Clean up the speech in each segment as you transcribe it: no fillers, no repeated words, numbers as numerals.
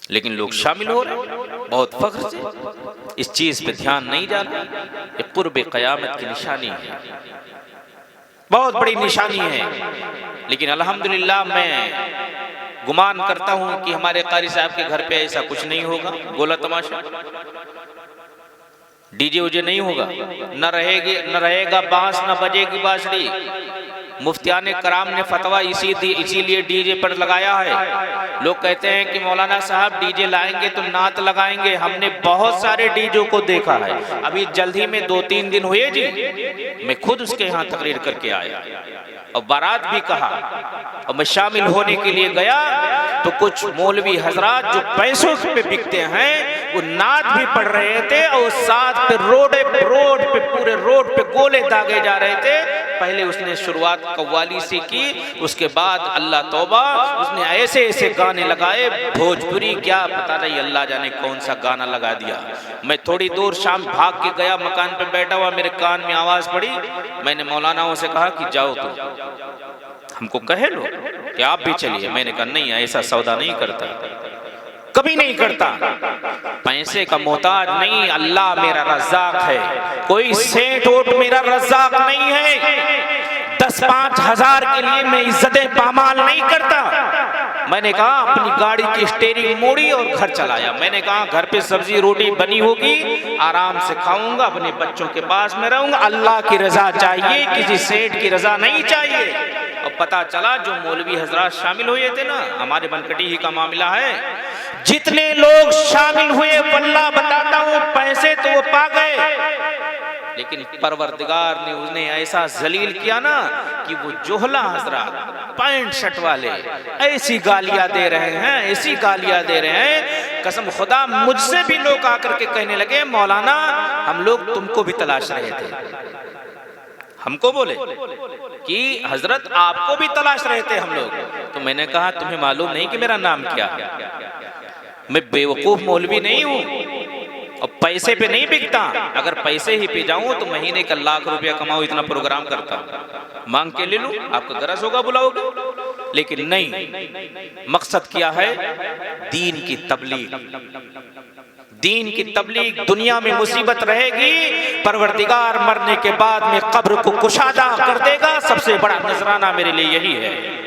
लेकिन लोग शामिल हो रहे हैं बहुत फख्र से। इस चीज पे ध्यान नहीं जा रहा। ये कुर्ब क़यामत की निशानी है, बहुत बड़ी निशानी है। लेकिन अल्हम्दुलिल्लाह मैं गुमान करता हूं कि हमारे कारी साहब के घर पे ऐसा कुछ नहीं होगा। गोला तमाशा, डीजे उजे नहीं होगा, न रहेगा बांस, न बजेगी बांसुरी। मुफ्तियान कराम ने फतवा इसीलिए डीजे पर लगाया है। लोग कहते हैं कि मौलाना साहब डीजे लाएंगे तो नात लगाएंगे। हमने बहुत सारे डीजे को देखा है। अभी जल्द ही में 2-3 दिन हुए जी, मैं खुद उसके यहाँ तकरीर करके आया और बारात भी कहा, और मैं शामिल होने के लिए गया तो कुछ मौलवी हजरात जो पैसों पे बिकते हैं वो नात भी पढ़ रहे थे और साथ पे पूरे रोड पे गोले दागे जा रहे थे। पहले उसने शुरुआत कव्वाली से की, उसके बाद अल्लाह तौबा, उसने ऐसे ऐसे गाने लगाए, भोजपुरी क्या पता नहीं अल्लाह जाने कौन सा गाना लगा दिया। मैं थोड़ी दूर शाम भाग के गया, मकान पे बैठा हुआ, मेरे कान में आवाज पड़ी। मैंने मौलानाओं से कहा कि जाओ तो हमको कहे लो कि आप भी चलिए। मैंने कहा नहीं, ऐसा सौदा नहीं करता, कभी नहीं करता। पैसे का मोहताज नहीं, अल्लाह मेरा रज़्ज़ाक़ है। कोई सेठ ओट मेरा रज़्ज़ाक़ नहीं है। 10-5 हज़ार के लिए मैं इज्जतें पामाल नहीं करता। मैंने कहा अपनी गाड़ी की स्टीयरिंग मोड़ी और घर चलाया। मैंने कहा घर पे सब्जी रोटी बनी होगी, आराम से खाऊंगा, अपने बच्चों के पास में रहूंगा। अल्लाह की रजा चाहिए, किसी सेठ की रजा नहीं चाहिए। और पता चला जो मौलवी हजरात शामिल हुए थे ना, हमारे बनकटी ही का मामला है, जितने लोग शामिल हुए वल्लाह बताता हूं पैसे तो वो पा गए, लेकिन परवरदिगार ने उन्हें ऐसा जलील किया ना कि वो जोहला हजरात पैंट शर्ट वाले ऐसी गालियां दे रहे हैं, ऐसी गालियां दे रहे हैं। कसम खुदा मुझसे भी लोग आकर के कहने लगे मौलाना हम लोग तुमको भी तलाश रहे थे। हमको बोले कि हजरत आपको भी तलाश रहे थे हम लोग। तो मैंने कहा तुम्हें मालूम नहीं कि मेरा नाम क्या है? मैं बेवकूफ मौलवी नहीं हूं और पैसे पे नहीं बिकता। अगर पैसे ही पे जाऊं तो महीने का 1 लाख रुपया कमाऊं, इतना प्रोग्राम करता हूं। मांग के ले लूं, आपका गरज होगा बुलाओगे, लेकिन नहीं। मकसद क्या है? दीन की तबलीग। दीन की तबलीग। दुनिया में मुसीबत रहेगी, परवरदिगार मरने के बाद में कब्र को कुशादा कर देगा। सबसे बड़ा नजराना मेरे लिए यही है।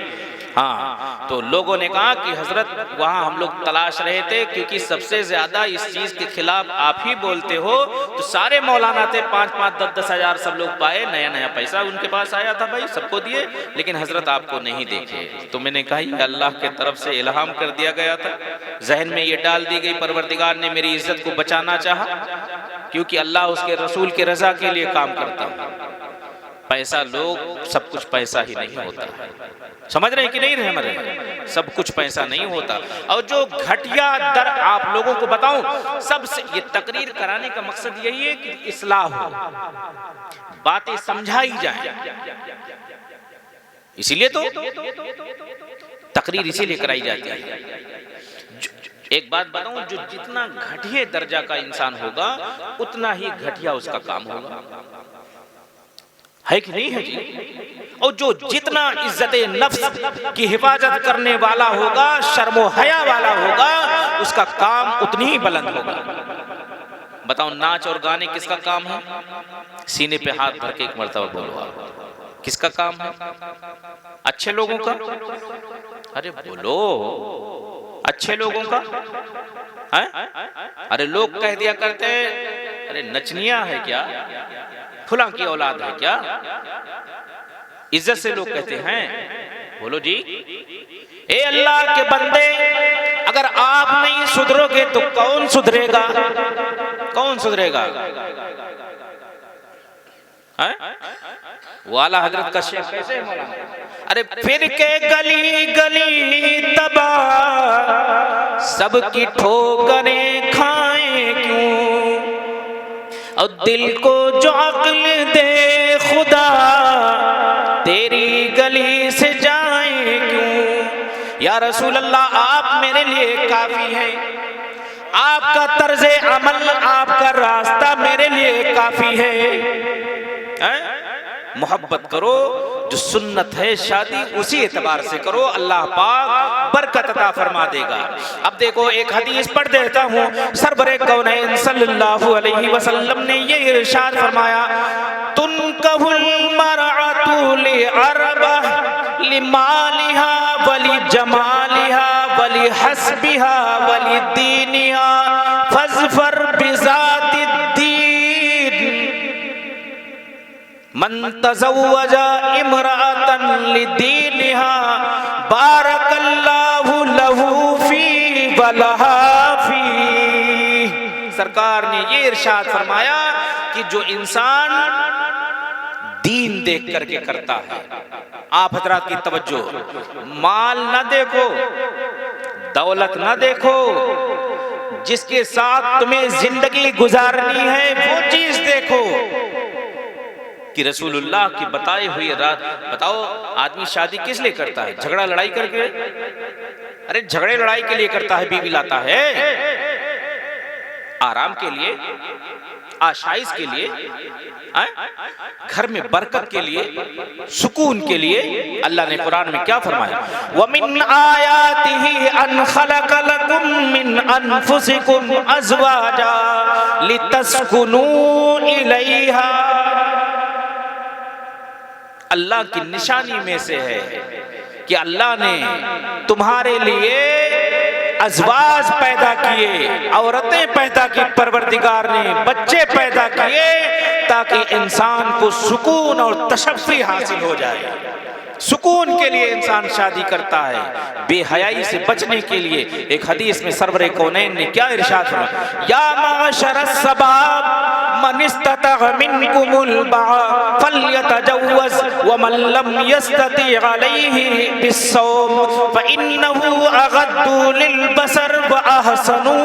हाँ, तो लोगों ने कहा कि हजरत वहां हम लोग तलाश रहे थे क्योंकि सबसे ज्यादा इस चीज के खिलाफ आप ही बोलते हो। तो सारे मौलाना थे, 5-5, 10-10 हजार सब लोग पाए, नया नया पैसा उनके पास आया था भाई, सबको दिए, लेकिन हजरत आपको नहीं देखे। तो मैंने कहा ये अल्लाह के तरफ से इल्हाम कर दिया गया था, जहन में ये डाल दी गई, परवरदिगार ने मेरी इज्जत को बचाना चाहा, क्योंकि अल्लाह उसके रसूल के रजा के लिए काम करता है। पैसा लोग, सब कुछ पैसा ही नहीं होता है। समझ रहे कि नहीं रहे? सब कुछ पैसा नहीं होता। और जो घटिया दर आप लोगों को बताऊं, सबसे ये तकरीर कराने का मकसद यही है कि इस्लाह हो, बातें समझाई जाए। इसीलिए तो तकरीर इसीलिए कराई जाती है। एक बात बताऊं, जो जितना घटिया दर्जा का इंसान होगा उतना ही घटिया उसका काम होगा, है कि नहीं है जी? और जो जितना इज्जत नफ्स की हिफाजत करने वाला होगा, शर्मो हया वाला होगा, उसका काम उतनी ही बुलंद होगा। बताओ नाच और गाने किसका काम है? सीने पे हाथ भर के एक मर्तबा बोलो आप, किसका काम है? अच्छे लोगों का? अरे बोलो, अच्छे लोगों का है? अरे लोग कह दिया करते हैं अरे नचनिया है क्या, फुला की औलाद है क्या, इज्जत से लोग कहते हैं। बोलो जी, ए अल्लाह के बंदे, अगर आप नहीं सुधरोगे तो कौन सुधरेगा? कौन सुधरेगा? वाला हजरत का शेख कैसे है मौलाना? अरे फिर के गली गली तबाह, सबकी ठोकरें खाएं क्यों, और दिल को जो अक्ल दे खुदा, तेरी गली से जाए क्यों। या रसूल अल्लाह आप मेरे लिए काफी हैं, आपका तर्ज़े अमल, आपका रास्ता मेरे लिए काफी है। मोहब्बत करो, जो सुन्नत है शादी उसी एतबार से करो, अल्लाह पाक बरकत अता फरमा देगा। अब देखो एक हदीस पढ़ देता हूँ, सरवरे कौनैन सल्लल्लाहु अलैहि वसल्लम ने ये इरशाद फरमाया, तुनकहुल मरअतु लिअरबा लिमालिहा वली जमालिहा वली हस्बिहा वली दीनिहा फज़फर बिज़ातिद्दीन मन तज़व्वजा इम्रअतन लिदीनिहा बारकल्लाहु लहू फी वलहा फी। सरकार ने ये इरशाद फरमाया कि जो इंसान दीन देख करके करता है, आप हजरात की तवज्जो, माल ना देखो, दौलत ना देखो, जिसके साथ तुम्हें जिंदगी गुजारनी है वो चीज देखो कि रसूलुल्लाह की बताई हुई रात। बताओ आदमी शादी किस लिए करता है? झगड़ा लड़ाई करके? अरे झगड़े लड़ाई के लिए करता है, बीवी लाता है आराम के लिए, आशाइश के लिए, घर में बरकत के लिए, सुकून के लिए। अल्लाह ने कुरान में क्या फरमाया, वमिन आयातिही अन खलक लकुम मिन अनफुसिकुम अज़वाजा लितस्कुनू इलैहा। अल्लाह की निशानी में से है कि अल्लाह ने तुम्हारे लिए अज़वाज पैदा किए, औरतें पैदा की परवरदिगार ने, बच्चे पैदा किए ताकि इंसान को सुकून और तशफ़्फ़ी हासिल हो जाए। सुकून के लिए इंसान शादी करता है, बेहयाई से बचने के लिए। एक हदीस में सरवरे कौनैन ने क्या इरशाद फरमाया, या माशरस शबाब मन इस्तता मिनकुमुल बाअ फल्यतजव्वज़ व मन लम यस्तति अलैहि बिस्सौम फइन्नहु अगद्दु लिलबसर व अहसनु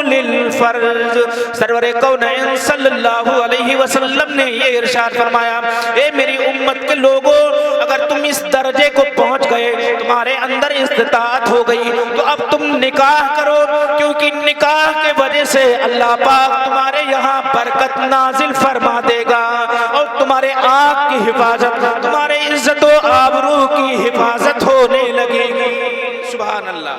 लिलफर्ज। सरवरे कौनैन सल्लल्लाहु अलैहि वसल्लम ने ये इरशाद फरमाया, ए मेरी उम्मत के लोगों, अगर तुम इस दर्जे को पहुंच गए, तुम्हारे अंदर इस्तिताअत हो गई, तो अब तुम निकाह करो, क्योंकि निकाह के वजह से अल्लाह पाक तुम्हारे यहाँ बरकत नाजिल फरमा देगा और तुम्हारे आँख की हिफाजत, तुम्हारे इज्जत और आबरू की हिफाजत होने लगेगी। सुभान अल्लाह।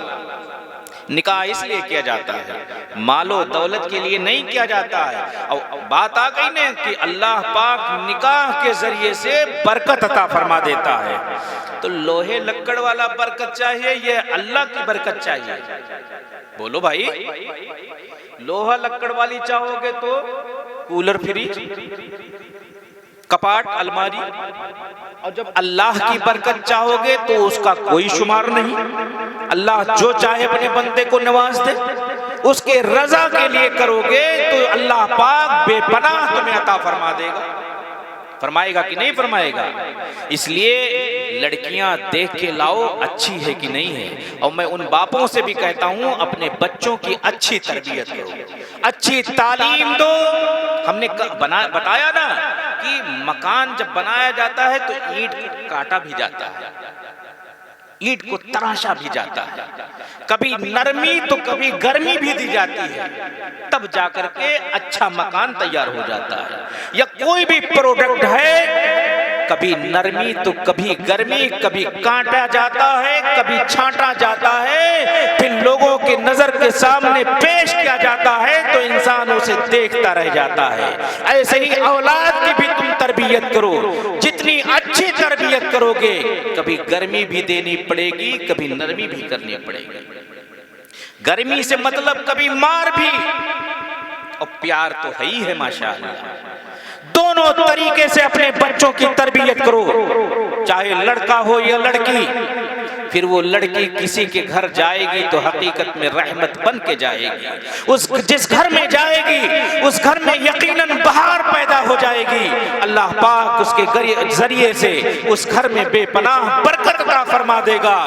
निकाह इसलिए किया जाता है, मालो दौलत के लिए नहीं किया जाता है। और बात आ गई ना कि अल्लाह पाक निकाह के जरिए से बरकत अता फरमा देता है। तो लोहे लक्कड़ वाला बरकत चाहिए, ये अल्लाह की बरकत चाहिए? बोलो भाई, लोहा लक्कड़ वाली चाहोगे तो कूलर, फ्रिज, कपाट, अलमारी, और जब अल्लाह की बरकत चाहोगे तो उसका कोई शुमार नहीं। अल्लाह जो चाहे अपने बंदे को नवाज दे, उसके रजा के लिए करोगे तो अल्लाह पाक बेपनाह तुम्हें अता फरमा देगा। फरमाएगा कि नहीं फरमाएगा? इसलिए लड़कियां देख के लाओ अच्छी है कि नहीं है। और मैं उन बापों से भी कहता हूं, अपने बच्चों की अच्छी तरबियत करो, अच्छी तालीम दो। हमने बताया ना कि मकान जब बनाया जाता है तो ईंट काटा भी जाता है, ईंट को तराशा भी जाता है, कभी नरमी तो कभी गर्मी भी दी जाती है, तब जाकर के अच्छा मकान तैयार हो जाता है। या कोई भी प्रोडक्ट है, कभी नरमी तो कभी गर्मी, कभी काटा जाता है, कभी छांटा जाता है, फिर लोगों के नजर के सामने पेश किया जाता है तो इंसान उसे देखता रह जाता है। ऐसे ही औलाद की भी तुम तरबियत करो, जितनी अच्छी तरबियत करोगे, कभी गर्मी भी देनी पड़ेगी, कभी नरमी भी करनी पड़ेगी। गर्मी से मतलब कभी मार भी, और प्यार तो है ही है माशाअल्लाह। दोनों तरीके से अपने बच्चों की तरबियत करो, चाहे लड़का हो या लड़की। फिर वो लड़की किसी के घर जाएगी तो हकीकत में रहमत बन के जाएगी। उस जिस घर में जाएगी उस घर में यकीनन बहार पैदा हो जाएगी। अल्लाह पाक उसके जरिए से उस घर में बेपनाह बरकत अता फरमा देगा।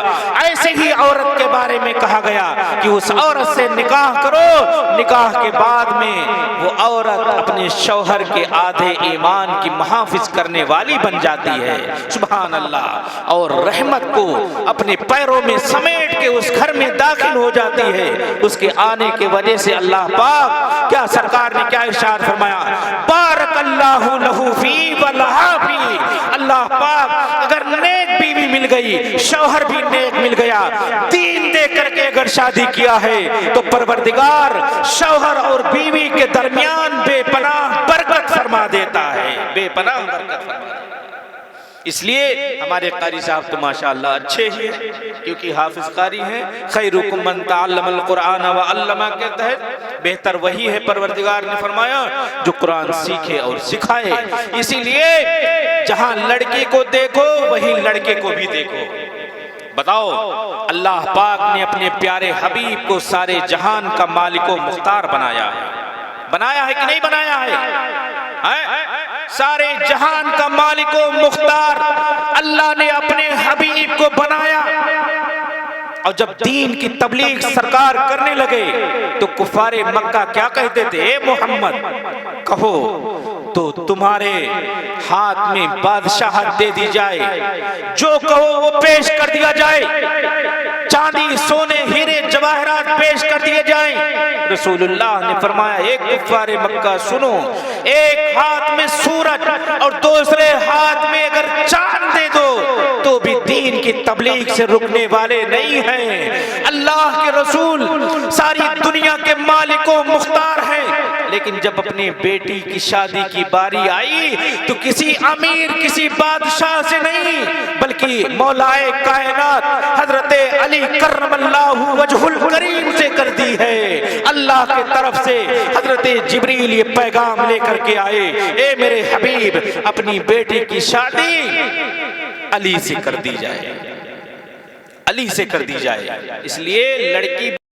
ऐसे ही औरत के बारे में कहा गया कि उस औरत से निकाह करो, निकाह के बाद में वो औरत अपने शौहर के आधे ईमान की मुहाफिज करने वाली बन जाती है। सुभान अल्लाह। और रहमत को अपने पैरों में समेट के उस घर में दाखिल हो जाती है। उसके आने के वजह से अल्लाह पाक, क्या सरकार ने क्या इरशाद फरमाया, बारकल्लाहु लहू फी व लहा फी। अल्लाह पाक अगर नेक बीवी मिल गई, शौहर भी नेक मिल गया, दीन दे करके अगर शादी किया है तो परवरदिगार शौहर और बीवी के दरमियान बेपनाह बरकत फरमा देता है, बेपनाह बरकत फरमा देता है। इसलिए हमारे कारी साहब तो माशाअल्लाह अच्छे ही हैं, क्योंकि हाफिज कारी हैं। खैरुकुम मन तअल्लमल कुरान व अल्लमा के तहत बेहतर वही है, परवरदिगार ने फरमाया, जो कुरान सीखे और सिखाए। इसीलिए जहां लड़की को देखो वही लड़के को भी देखो। बताओ, अल्लाह पाक ने अपने प्यारे हबीब को सारे जहान का मालिको मुख्तार बनाया है कि नहीं बनाया है? सारे जहान का मालिको मुख्तार अल्लाह ने अपने हबीब को बनाया। और जब दीन की तबलीग सरकार करने लगे तो कुफारे मक्का क्या कहते थे? ए मोहम्मद, कहो तो तुम्हारे हाथ में बादशाहत दे दी जाए, जो कहो वो पेश कर दिया जाए, चांदी सोने हीरे जवाहरात पेश कर दिए जाएं। रसूलुल्लाह ने फरमाया, एक कुफारे मक्का सुनो, एक हाथ में सूरज और दूसरे हाथ में अगर चांद दे दो तो भी दीन की तबलीग से रुकने वाले नहीं हैं। अल्लाह के रसूल सारी दुनिया के मालिको मुख्तार हैं, लेकिन जब अपनी बेटी की शादी की बारी आई तो किसी अमीर, किसी बादशाह से नहीं, बल्कि मौलाए कायनात हजरते अली कर्रमल्लाहु वजहुल करीम से कर दी है। अल्लाह के तरफ से हजरते जिब्रील ये पैगाम लेकर के आए, ए मेरे हबीब, अपनी बेटी की शादी अली से कर दी जाए, अली से कर दी जाए। इसलिए लड़की